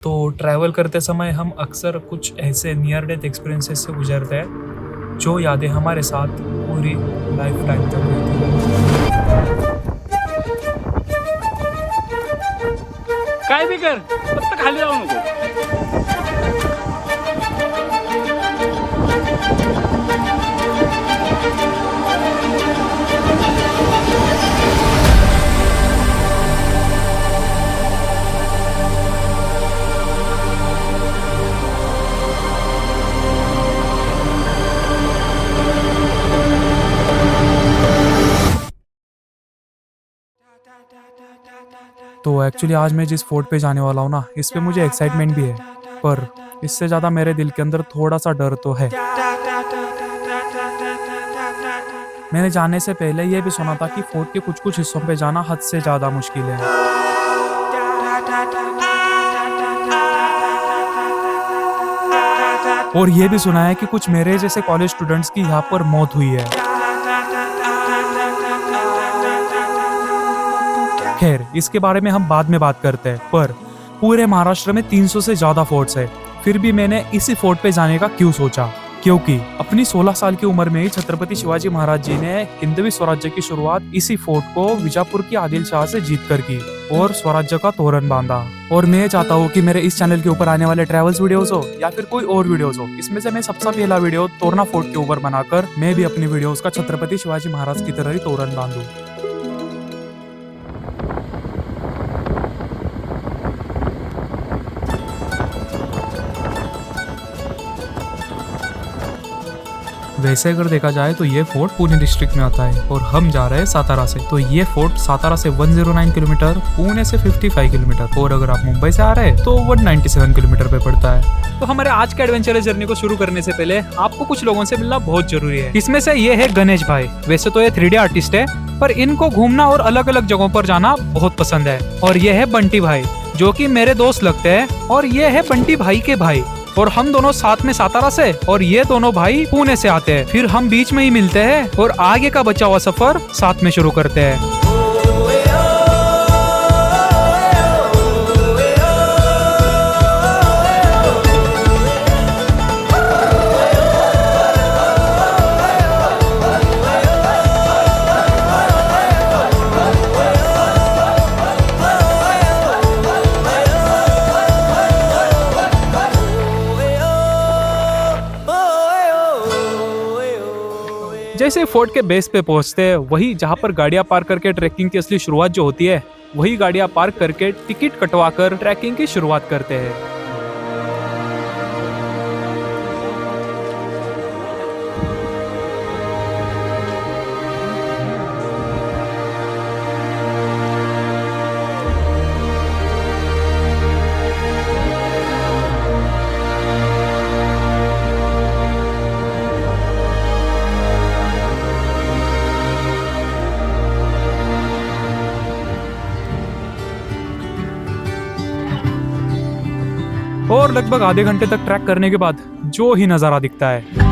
तो ट्रैवल करते समय हम अक्सर कुछ ऐसे नियर डेथ एक्सपीरियंसेस से गुजरते हैं जो यादें हमारे साथ पूरी लाइफ टाइम तक रहती हैं। काय बी कर फक्त खाली जाऊ नको. तो एक्चुअली आज मैं जिस फोर्ट पे जाने वाला हूँ ना, इस पे मुझे एक्साइटमेंट भी है, पर इससे ज़्यादा मेरे दिल के अंदर थोड़ा सा डर तो है। मैंने जाने से पहले ये भी सुना था कि फोर्ट के कुछ कुछ हिस्सों पे जाना हद से ज़्यादा मुश्किल है। और ये भी सुना है कि कुछ मेरे जैसे कॉलेज स्टूडेंट्स की यहाँ पर मौत हुई है। खैर, इसके बारे में हम बाद में बात करते हैं, पर पूरे महाराष्ट्र में 300 से ज्यादा फोर्ट्स है। फिर भी मैंने इसी फोर्ट पे जाने का क्यों सोचा, क्योंकि अपनी 16 साल की उम्र में ही छत्रपति शिवाजी महाराज जी ने हिंदवी स्वराज्य की शुरुआत इसी फोर्ट को विजापुर की आदिल शाह से जीत कर की और स्वराज्य का तोरण बांधा। और मैं चाहता हूँ कि मेरे इस चैनल के ऊपर आने वाले ट्रैवल्स वीडियोस हो या फिर कोई और वीडियोस हो, इसमें से मैं सबसे पहला वीडियो तोरणा फोर्ट के ऊपर बनाकर मैं भी अपनी वीडियोस का छत्रपति शिवाजी महाराज की तरह ही तोरण बांधूं। वैसे अगर देखा जाए तो ये फोर्ट पुणे डिस्ट्रिक्ट में आता है और हम जा रहे हैं सातारा से। तो ये फोर्ट सातारा से 109 किलोमीटर, पुणे से 55 किलोमीटर और अगर आप मुंबई से आ रहे हैं तो 197 किलोमीटर पे पड़ता है। तो हमारे आज के एडवेंचरस जर्नी को शुरू करने से पहले आपको कुछ लोगों से मिलना बहुत जरूरी है। इसमें से ये है गणेश भाई। वैसे तो ये 3D आर्टिस्ट है, पर इनको घूमना और अलग अलग जगहों पर जाना बहुत पसंद है। और ये है बंटी भाई, जो कि मेरे दोस्त लगते हैं, और ये है बंटी भाई के भाई। और हम दोनों साथ में सातारा से और ये दोनों भाई पुणे से आते हैं। फिर हम बीच में ही मिलते हैं और आगे का बचा हुआ सफर साथ में शुरू करते हैं। जैसे फोर्ट के बेस पे पहुंचते हैं, वही जहां पर गाड़ियां पार्क करके ट्रैकिंग की असली शुरुआत जो होती है, वही गाड़ियां पार्क करके टिकट कटवाकर ट्रैकिंग की शुरुआत करते हैं। और लगभग आधे घंटे तक ट्रैक करने के बाद जो ही नजारा दिखता है,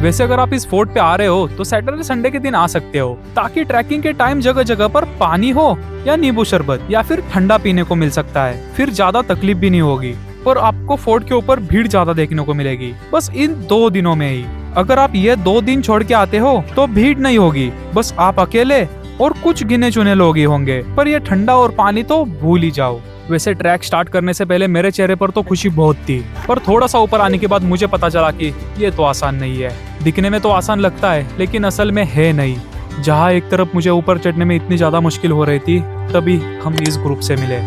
वैसे अगर आप इस फोर्ट पे आ रहे हो तो सैटरडे संडे के दिन आ सकते हो, ताकि ट्रैकिंग के टाइम जगह जगह पर पानी हो या नींबू शरबत या फिर ठंडा पीने को मिल सकता है। फिर ज्यादा तकलीफ भी नहीं होगी और आपको फोर्ट के ऊपर भीड़ ज्यादा देखने को मिलेगी, बस इन 2 दिनों में ही। अगर आप ये 2 दिन छोड़ के आते हो तो भीड़ नहीं होगी, बस आप अकेले और कुछ गिने चुने लोग ही होंगे, पर ये ठंडा और पानी तो भूल ही जाओ। वैसे ट्रैक स्टार्ट करने से पहले मेरे चेहरे पर तो खुशी बहुत थी, पर थोड़ा सा ऊपर आने के बाद मुझे पता चला कि ये तो आसान नहीं है। दिखने में तो आसान लगता है, लेकिन असल में है नहीं। जहाँ एक तरफ मुझे ऊपर चढ़ने में इतनी ज्यादा मुश्किल हो रही थी, तभी हम इस ग्रुप से मिले।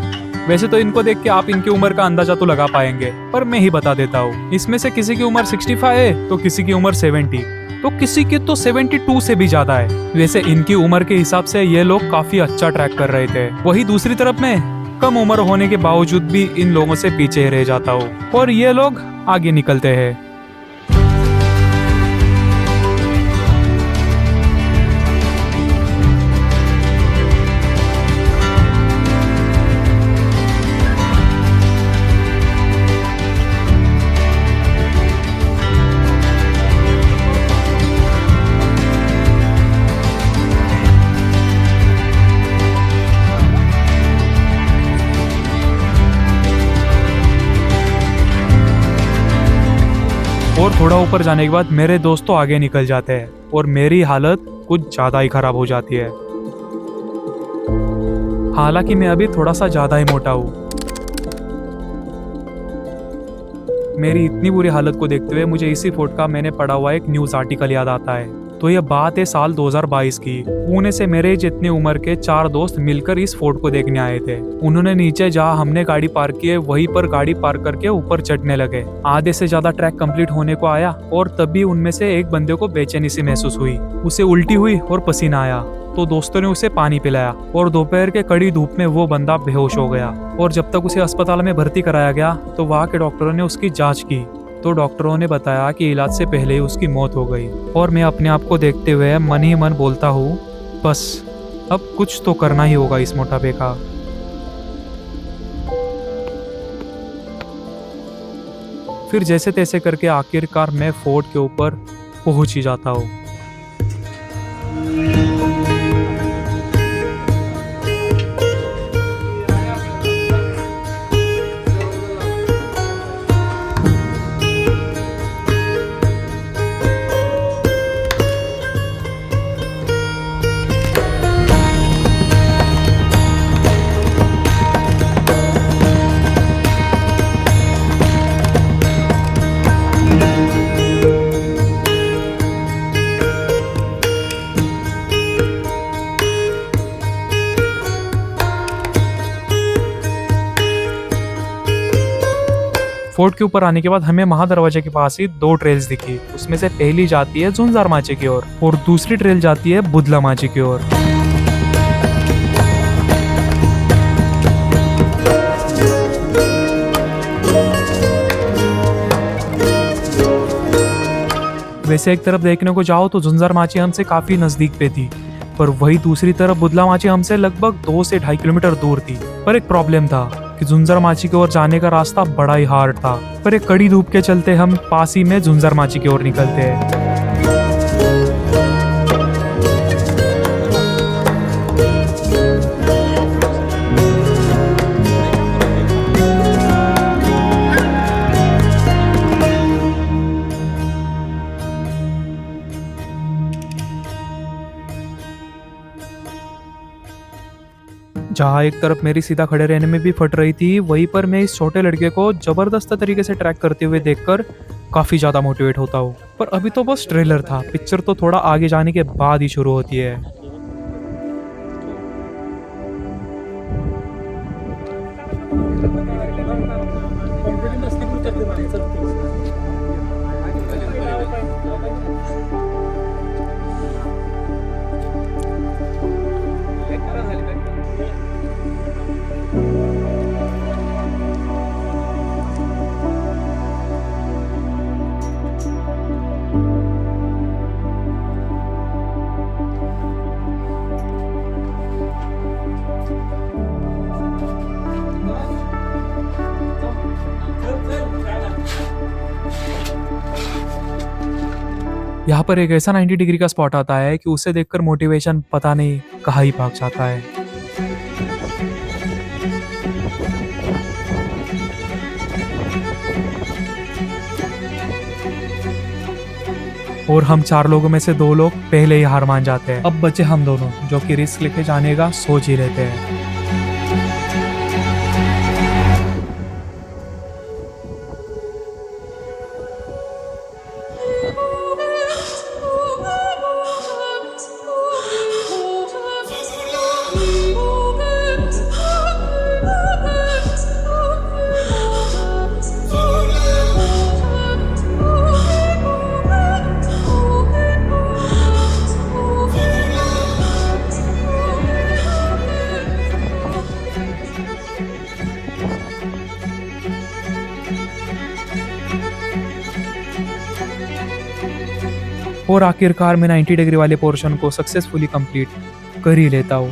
वैसे तो इनको देख के आप इनकी उम्र का अंदाजा तो लगा पाएंगे, पर मैं ही बता देता हूँ। इसमें से किसी की उम्र 65 है तो किसी की उम्र 70, तो किसी की तो 72 से भी ज्यादा है। वैसे इनकी उम्र के हिसाब से ये लोग काफी अच्छा ट्रैक कर रहे थे। वही दूसरी तरफ में कम उम्र होने के बावजूद भी इन लोगों से पीछे रह जाता हूँ और ये लोग आगे निकलते हैं। थोड़ा ऊपर जाने के बाद मेरे दोस्त तो आगे निकल जाते हैं और मेरी हालत कुछ ज्यादा ही खराब हो जाती है। हालांकि मैं अभी थोड़ा सा ज्यादा ही मोटा हूँ। मेरी इतनी बुरी हालत को देखते हुए मुझे इसी फोर्ट का मैंने पढ़ा हुआ एक न्यूज आर्टिकल याद आता है। तो यह बात है साल 2022 की। पुणे से मेरे जितनी उम्र के 4 दोस्त मिलकर इस फोर्ट को देखने आए थे। उन्होंने नीचे जहाँ हमने गाड़ी पार्क की है वहीं पर गाड़ी पार्क करके ऊपर चढ़ने लगे। आधे से ज्यादा ट्रैक कंप्लीट होने को आया और तभी उनमें से एक बंदे को बेचैनी सी महसूस हुई। उसे उल्टी हुई और पसीना आया, तो दोस्तों ने उसे पानी पिलाया और दोपहर के कड़ी धूप में वो बंदा बेहोश हो गया। और जब तक उसे अस्पताल में भर्ती कराया गया तो वहाँ के डॉक्टरों ने उसकी जांच की, तो डॉक्टरों ने बताया कि इलाज से पहले ही उसकी मौत हो गई। और मैं अपने आप को देखते हुए मन ही मन बोलता हूँ, बस अब कुछ तो करना ही होगा इस मोटापे का। फिर जैसे तैसे करके आखिरकार मैं फोर्ट के ऊपर पहुंच ही जाता हूँ। फोर्ट के ऊपर आने के बाद हमें महादरवाजे के पास ही 2 ट्रेल्स दिखी। उसमें से पहली जाती है झुंजार माची की ओर और दूसरी ट्रेल जाती है बुदला माची की ओर। वैसे एक तरफ देखने को जाओ तो झुंजार माची हमसे काफी नजदीक पे थी, पर वही दूसरी तरफ बुदला माची हमसे लगभग 2 से 2.5 किलोमीटर दूर थी। पर एक प्रॉब्लम था कि झुंजार माची की ओर जाने का रास्ता बड़ा ही हार्ड था, पर एक कड़ी धूप के चलते हम पास ही में झुंजार माची की ओर निकलते हैं। जहाँ एक तरफ मेरी सीधा खड़े रहने में भी फट रही थी, वहीं पर मैं इस छोटे लड़के को जबरदस्त तरीके से ट्रैक करते हुए देखकर काफी ज्यादा मोटिवेट होता हूँ। पर अभी तो बस ट्रेलर था, पिक्चर तो थोड़ा आगे जाने के बाद ही शुरू होती है। यहाँ पर एक ऐसा 90 डिग्री का स्पॉट आता है कि उसे देखकर मोटिवेशन पता नहीं कहाँ ही भाग जाता है। और हम 4 लोगों में से 2 लोग पहले ही हार मान जाते हैं। अब बचे हम दोनों, जो कि रिस्क लेके जाने का सोच ही लेते हैं। और आखिरकार मैं 90 डिग्री वाले पोर्शन को सक्सेसफुली कंप्लीट कर ही लेता हूँ।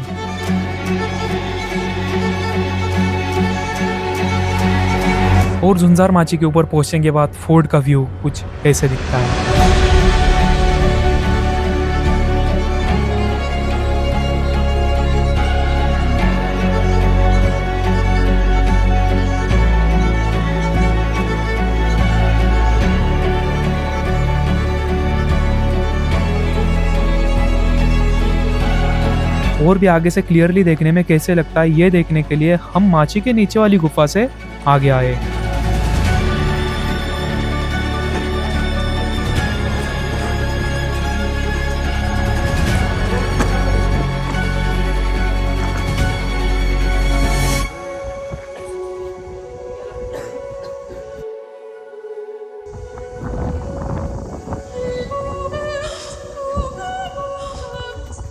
और झुंजार माची के ऊपर पहुंचने के बाद फोर्ट का व्यू कुछ ऐसे दिखता है। और भी आगे से क्लियरली देखने में कैसे लगता है ये देखने के लिए हम माची के नीचे वाली गुफा से आगे आए।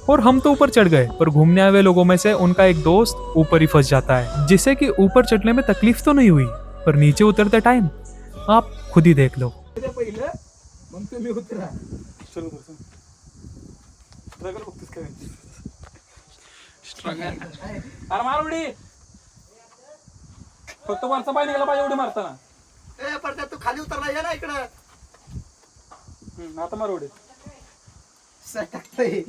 और हम तो ऊपर चढ़ गए, पर घूमने आए हुए लोगों में से उनका एक दोस्त ऊपर ही फंस जाता है, जिससे कि ऊपर चढ़ने में तकलीफ तो नहीं हुई, पर नीचे उतरते टाइम आप खुद ही देख लो। मग तुम्ही उतरा अरे मार उडी फक्त वरचा पाय निघाला पाहिजे उडी मारताना पडत्या तू खाली उतरला या ना इकडं आता मार उडी सटकतय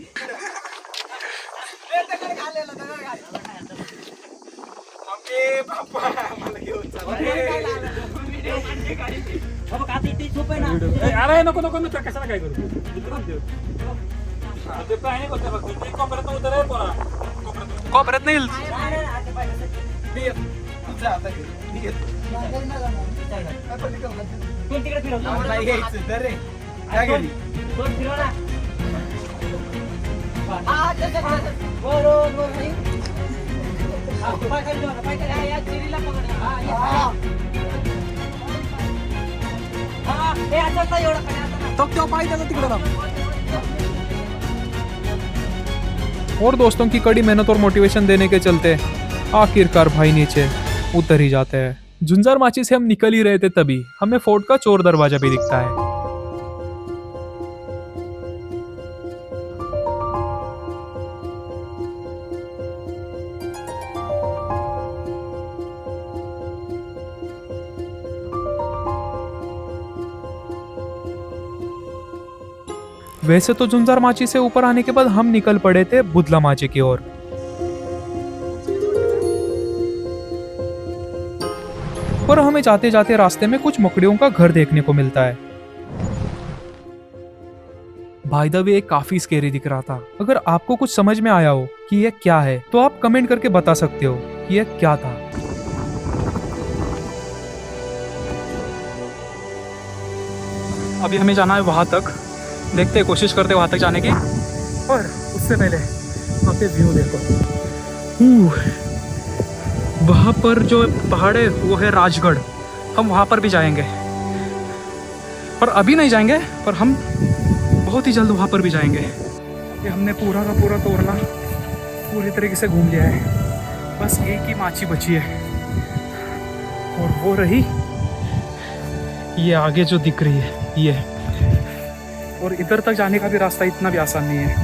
अरे नको नको नको कशाला काय करू ते प्राणी करते फक्त ते कोपऱ्यात उतर आहे पोरा कोपऱ्यात नाही और दोस्तों की कड़ी मेहनत और मोटिवेशन देने के चलते आखिरकार भाई नीचे उतर ही जाते हैं। झुंझार माची से हम निकल ही रहे थे तभी हमें फोर्ट का चोर दरवाजा भी दिखता है। वैसे तो झुंझार माची से ऊपर आने के बाद हम निकल पड़े थे बुदला माची की ओर, पर हमें जाते जाते रास्ते में कुछ मकड़ियों का घर देखने को मिलता है। बाय द वे काफी स्केरी दिख रहा था। अगर आपको कुछ समझ में आया हो कि यह क्या है तो आप कमेंट करके बता सकते हो कि यह क्या था। अभी हमें जाना है वहां तक, देखते हैं, कोशिश करते हैं वहां तक जाने की। और उससे पहले वहां पे व्यू देखो, वहां पर जो पहाड़ है वो है राजगढ़। हम वहां पर भी जाएंगे, पर अभी नहीं जाएंगे, पर हम बहुत ही जल्द वहां पर भी जाएंगे। ये हमने पूरा का पूरा तोरना पूरी तरीके से घूम लिया है, बस एक ही माची बची है और वो रही ये आगे जो दिख रही है ये। और इधर तक जाने का भी रास्ता इतना भी आसान नहीं है।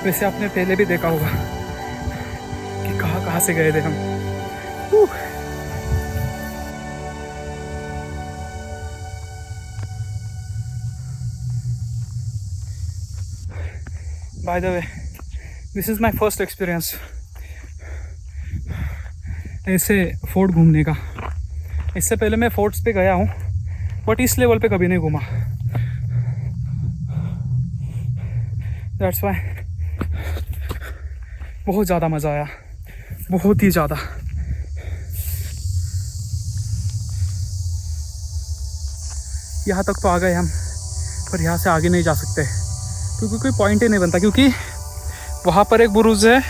वैसे आपने पहले भी देखा होगा कि कहाँ से गए थे हम। By the way, this is my first experience ऐसे फोर्ट घूमने का। इससे पहले मैं फोर्ट्स पे गया हूँ, बट इस लेवल पे कभी नहीं घूमा। That's why बहुत ज़्यादा मज़ा आया, बहुत ही ज़्यादा। यहाँ तक तो आ गए हम, पर यहाँ से आगे नहीं जा सकते क्योंकि कोई पॉइंट ही नहीं बनता, क्योंकि वहाँ पर एक बुरुज है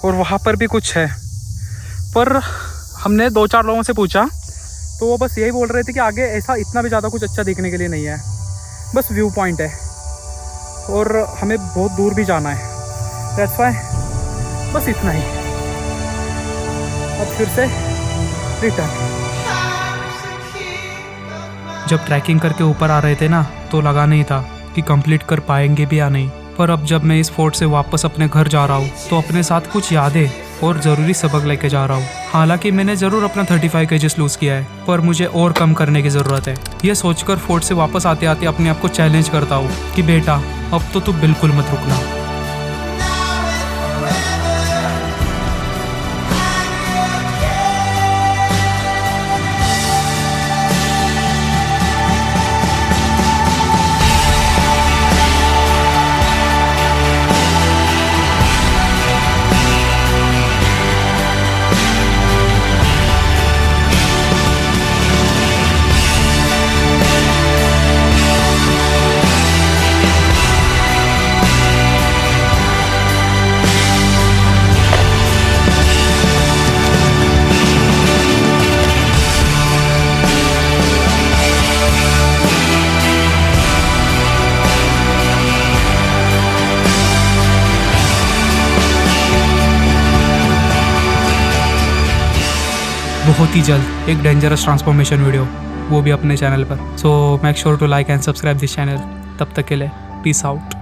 और वहाँ पर भी कुछ है। पर हमने 2-4 लोगों से पूछा तो वो बस यही बोल रहे थे कि आगे ऐसा इतना भी ज़्यादा कुछ अच्छा देखने के लिए नहीं है, बस व्यू पॉइंट है और हमें बहुत दूर भी जाना है। दैट्स व्हाई बस इतना ही। अब फिर से रिटर्न। जब ट्रैकिंग करके ऊपर आ रहे थे ना तो लगा नहीं था कि कंप्लीट कर पाएंगे भी या नहीं, पर अब जब मैं इस फोर्ट से वापस अपने घर जा रहा हूँ तो अपने साथ कुछ यादें और ज़रूरी सबक लेके जा रहा हूँ। हालांकि मैंने ज़रूर अपना 35 kg लूज़ किया है, पर मुझे और कम करने की ज़रूरत है। ये सोचकर फोर्ट से वापस आते आते अपने आप को चैलेंज करता हूँ कि बेटा अब तो तू बिल्कुल मत रुकना। बहुत ही जल्द एक डेंजरस ट्रांसफॉर्मेशन वीडियो, वो भी अपने चैनल पर। So make sure to like and subscribe this channel. तब तक के लिए पीस आउट।